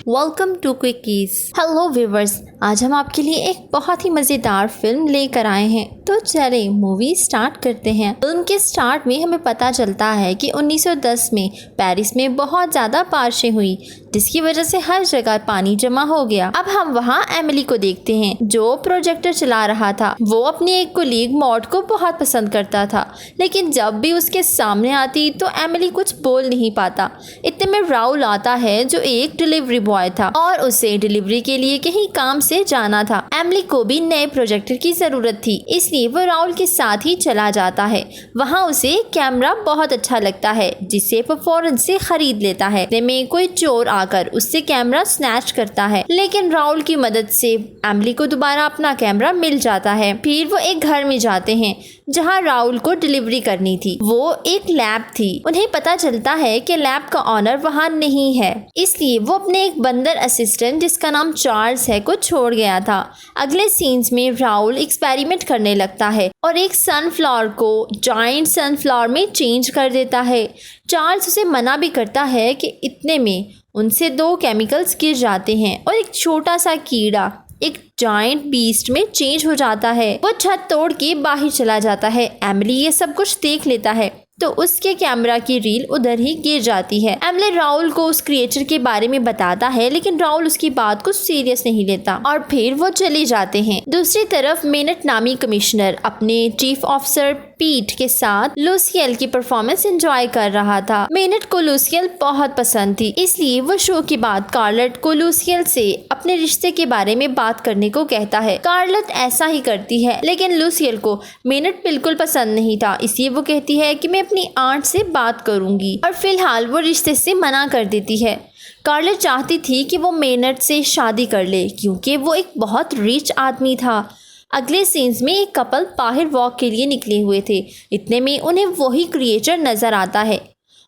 Welcome to Quickies. Hello viewers, आज हम आपके लिए एक बहुत ही मज़ेदार फिल्म लेकर आए हैं। तो चले मूवी स्टार्ट करते हैं। फिल्म के स्टार्ट में हमें पता चलता है कि 1910 में पेरिस में बहुत ज़्यादा बारिशें हुई, जिसकी वजह से हर जगह पानी जमा हो गया। अब हम वहाँ एमिली को देखते हैं जो प्रोजेक्टर चला रहा था। वो अपनी एक कोलीग मॉड को बहुत पसंद करता था, लेकिन जब भी उसके सामने आती तो एमिली कुछ बोल नहीं पाता। इतने में राहुल आता है जो एक डिलीवरी बॉय था और उसे डिलीवरी के लिए कहीं काम से जाना था। एमिली को भी नए प्रोजेक्टर की जरूरत थी, इसलिए वो राहुल के साथ ही चला जाता है। वहाँ उसे कैमरा बहुत अच्छा लगता है, जिसे वो फौरन से खरीद लेता है। इतने में कोई चोर आकर उससे कैमरा स्नैच करता है, लेकिन राहुल की मदद से एमिली को दोबारा अपना कैमरा मिल जाता है। फिर वो एक घर में जाते हैं जहाँ राहुल को डिलीवरी करनी थी। वो एक लैब थी। उन्हें पता चलता है कि लैब का ऑनर वहाँ नहीं है, इसलिए वो अपने एक बंदर असिस्टेंट जिसका नाम चार्ल्स है को छोड़ गया था। अगले सीन्स में राहुल एक्सपेरिमेंट करने लगता है और एक सनफ्लावर को जायंट सनफ्लावर में चेंज कर देता है। चार्ल्स उसे मना भी करता है कि इतने में उनसे 2 केमिकल्स गिर जाते हैं और एक छोटा सा कीड़ा एक जायंट बीस्ट में चेंज हो जाता है। वो छत तोड़ के बाहर चला जाता है। एमिली ये सब कुछ देख लेता है तो उसके कैमरा की रील उधर ही गिर जाती है। एमिली राहुल को उस क्रिएचर के बारे में बताता है, लेकिन राहुल उसकी बात को सीरियस नहीं लेता और फिर वो चले जाते हैं। दूसरी तरफ मेनट नामी कमिश्नर अपने चीफ ऑफिसर पीट के साथ लूसियल की परफॉर्मेंस एंजॉय कर रहा था। मेनट को लूसियल बहुत पसंद थी, इसलिए वो शो के बाद कार्लेट को लूसियल से अपने रिश्ते के बारे में बात करने को कहता है। कार्लेट ऐसा ही करती है, लेकिन लूसियल को मेनट बिल्कुल पसंद नहीं था, इसलिए वो कहती है कि मैं अपनी आंट से बात करूंगी और फिलहाल वो रिश्ते से मना कर देती है। कार्लेट चाहती थी कि वो मेनट से शादी कर ले क्योंकि वो एक बहुत रिच आदमी था। अगले सीन्स में एक कपल बाहर वॉक के लिए निकले हुए थे। इतने में उन्हें वही क्रिएचर नजर आता है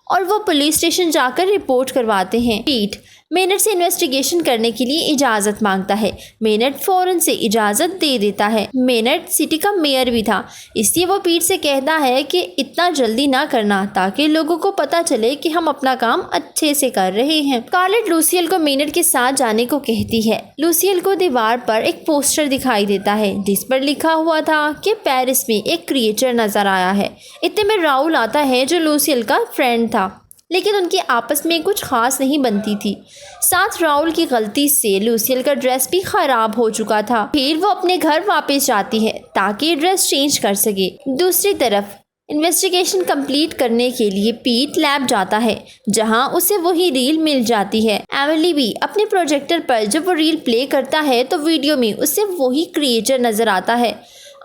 और वो पुलिस स्टेशन जाकर रिपोर्ट करवाते हैं। पीट मेनट से इन्वेस्टिगेशन करने के लिए इजाज़त मांगता है। मेनट फौरन से इजाज़त दे देता है। मेनट सिटी का मेयर भी था, इसलिए वो पीट से कहता है कि इतना जल्दी ना करना ताकि लोगों को पता चले कि हम अपना काम अच्छे से कर रहे हैं। कार्लेट लूसियल को मेनट के साथ जाने को कहती है। लूसियल को दीवार पर एक पोस्टर दिखाई देता है जिस पर लिखा हुआ था कि पेरिस में एक क्रिएचर नजर आया है। इतने में राहुल आता है जो लूसियल का फ्रेंड था, लेकिन उनकी आपस में कुछ खास नहीं बनती थी। साथ राहुल की गलती से लूसियल का ड्रेस भी खराब हो चुका था। फिर वो अपने घर वापस जाती है ताकि ड्रेस चेंज कर सके। दूसरी तरफ इन्वेस्टिगेशन कंप्लीट करने के लिए पीट लैब जाता है जहां उसे वही रील मिल जाती है। एमिली भी अपने प्रोजेक्टर पर जब वो रील प्ले करता है तो वीडियो में उसे वही क्रिएचर नजर आता है।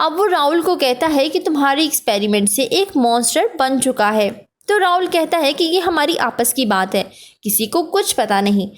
अब वो राहुल को कहता है कि तुम्हारे एक्सपेरिमेंट से एक मॉन्स्टर बन चुका है। तो राहुल कहता है कि ये हमारी आपस की बात है, किसी को कुछ पता नहीं।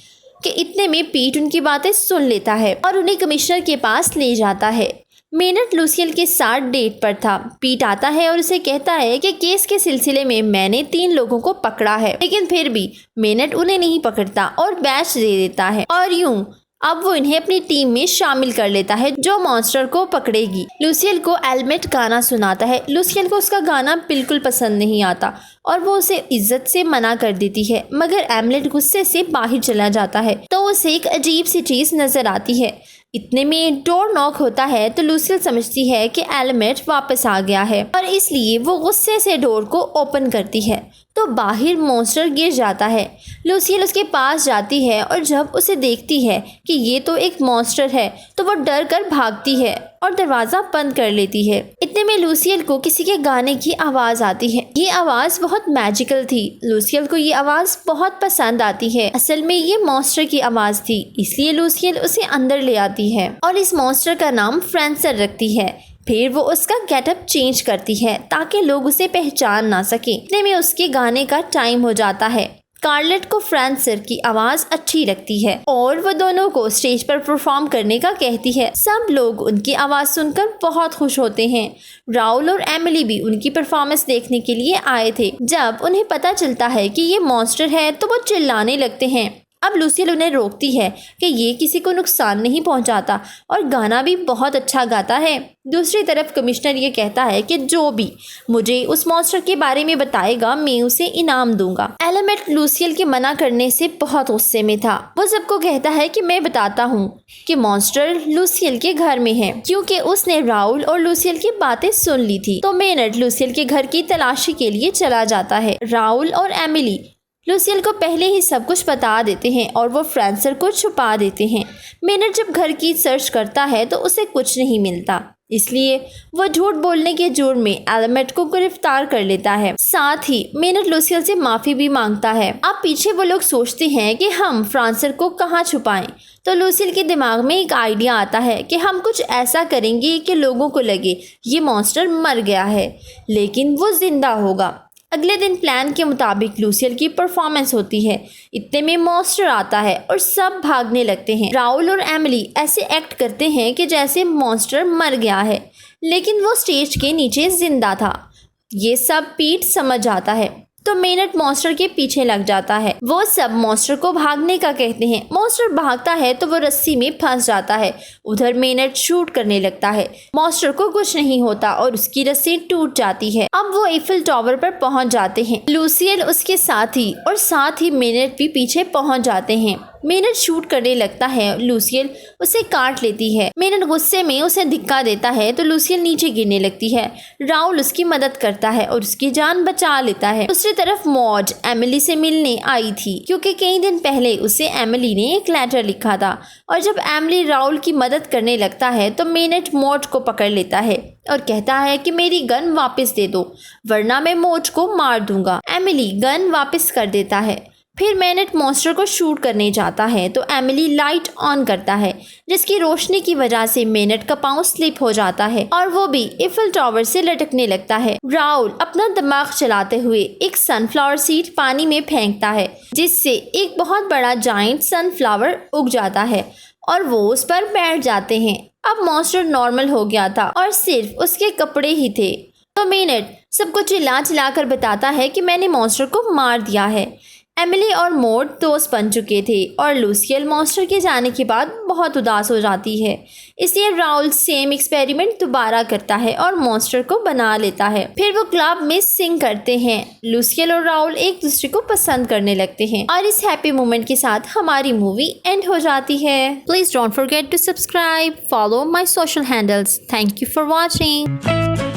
कि इतने में पीट उनकी बातें सुन लेता है और उन्हें कमिश्नर के पास ले जाता है। मेनट लूसियल के साथ डेट पर था। पीट आता है और उसे कहता है कि केस के सिलसिले में मैंने 3 लोगों को पकड़ा है, लेकिन फिर भी मेनट उन्हें नहीं पकड़ता और बैच दे देता है और यूं अब वो इन्हें अपनी टीम में शामिल कर लेता है जो मॉन्स्टर को पकड़ेगी। लूसियल को एलमेट गाना सुनाता है। लूसियल को उसका गाना बिल्कुल पसंद नहीं आता और वो उसे इज्जत से मना कर देती है, मगर एमलेट गुस्से से बाहर चला जाता है तो उसे एक अजीब सी चीज नजर आती है। इतने में डोर नॉक होता है तो लूसियल समझती है कि एलमेट वापस आ गया है और इसलिए वो गुस्से से डोर को ओपन करती है तो बाहर मॉन्स्टर गिर जाता है। लूसियल उसके पास जाती है और जब उसे देखती है कि ये तो एक मॉन्स्टर है तो वो डर कर भागती है और दरवाज़ा बंद कर लेती है। इतने में लूसियल को किसी के गाने की आवाज़ आती है। ये आवाज़ बहुत मैजिकल थी। लूसियल को ये आवाज़ बहुत पसंद आती है। असल में ये मॉन्स्टर की आवाज़ थी, इसलिए लूसियल उसे अंदर ले आती है और इस मॉन्स्टर का नाम फ्रेंसर रखती है। फिर वो उसका गेटअप चेंज करती है ताकि लोग उसे पहचान ना सके। इतने में उसके गाने का टाइम हो जाता है। कार्लेट को फ्रेंसर की आवाज़ अच्छी लगती है और वो दोनों को स्टेज पर परफॉर्म करने का कहती है। सब लोग उनकी आवाज़ सुनकर बहुत खुश होते हैं। राहुल और एमिली भी उनकी परफॉर्मेंस देखने के लिए आए थे। जब उन्हें पता चलता है कि ये मॉन्स्टर है तो वो चिल्लाने लगते हैं। अब लूसियल उन्हें रोकती है कि ये किसी को नुकसान नहीं पहुंचाता और गाना भी बहुत अच्छा गाता है। दूसरी तरफ कमिश्नर ये कहता है कि जो भी मुझे उस मॉन्स्टर के बारे में बताएगा मैं उसे इनाम दूंगा। एलेमेंट लूसियल के मना करने से बहुत गुस्से में था। वो सबको कहता है कि मैं बताता हूँ कि मॉन्स्टर लूसियल के घर में है, क्योंकि उसने राउल और लूसियल की बातें सुन ली थी। तो मेनर्ड लूसियल के घर की तलाशी के लिए चला जाता है। राउल और एमिली लूसियल को पहले ही सब कुछ बता देते हैं और वो फ्रांसर को छुपा देते हैं। मेनर्ड जब घर की सर्च करता है तो उसे कुछ नहीं मिलता, इसलिए वो झूठ बोलने के जुर्म में एलेमेंट को गिरफ्तार कर लेता है। साथ ही मेनर्ड लूसियल से माफी भी मांगता है। अब पीछे वो लोग सोचते हैं कि हम फ्रांसर को कहाँ छुपाएं, तो लूसियल के दिमाग में एक आइडिया आता है कि हम कुछ ऐसा करेंगे कि लोगों को लगे ये मॉन्स्टर मर गया है लेकिन वो जिंदा होगा। अगले दिन प्लान के मुताबिक लूसियल की परफॉर्मेंस होती है। इतने में मॉन्स्टर आता है और सब भागने लगते हैं। राउल और एमिली ऐसे एक्ट करते हैं कि जैसे मॉन्स्टर मर गया है लेकिन वो स्टेज के नीचे जिंदा था। ये सब पीट समझ जाता है तो मेनर्ड मॉन्स्टर के पीछे लग जाता है। वो सब मॉन्स्टर को भागने का कहते हैं। मॉन्स्टर भागता है तो वो रस्सी में फंस जाता है। उधर मेनर्ड शूट करने लगता है। मॉन्स्टर को कुछ नहीं होता और उसकी रस्सी टूट जाती है। अब वो ईफिल टावर पर पहुंच जाते हैं। लूसियल उसके साथ ही मेनर्ड भी पीछे पहुंच जाते हैं। मेनर्ड शूट करने लगता है, लूसियल उसे काट लेती है। मेनर्ड गुस्से में उसे धिक्का देता है तो लूसियल नीचे गिरने लगती है। राउल उसकी मदद करता है और उसकी जान बचा लेता है। दूसरी तरफ मॉड एमिली से मिलने आई थी क्योंकि कई दिन पहले उसे एमिली ने एक लेटर लिखा था और जब एमिली राउल की मदद करने लगता है तो मेनर्ड मॉड को पकड़ लेता है और कहता है कि मेरी गन वापस दे दो वरना मैं मॉड को मार दूंगा। एमिली गन वापस कर देता है। फिर मेनर्ड मॉन्स्टर को शूट करने जाता है तो एमिली लाइट ऑन करता है जिसकी रोशनी की वजह से मेनर्ड का पांव स्लिप हो जाता है और वो भी ईफिल टावर से लटकने लगता है। राउल अपना दिमाग चलाते हुए एक सनफ्लावर सीड पानी में फेंकता है जिससे एक बहुत बड़ा जाइंट सनफ्लावर उग जाता है और वो उस पर बैठ जाते हैं। अब मॉन्स्टर नॉर्मल हो गया था और सिर्फ उसके कपड़े ही थे। तो मेनर्ड सबको चिल्ला चिल्ला कर बताता है कि मैंने मॉन्स्टर को मार दिया है। एमिली और मॉड दोस्त बन चुके थे और लूसियल मॉन्स्टर के जाने के बाद बहुत उदास हो जाती है, इसलिए राउल सेम एक्सपेरिमेंट दोबारा करता है और मॉन्स्टर को बना लेता है। फिर वो क्लब में सिंग करते हैं। लूसियल और राउल एक दूसरे को पसंद करने लगते हैं और इस हैप्पी मोमेंट के साथ हमारी मूवी एंड हो जाती है। Please don't forget to subscribe, follow my social handles. Thank you for watching.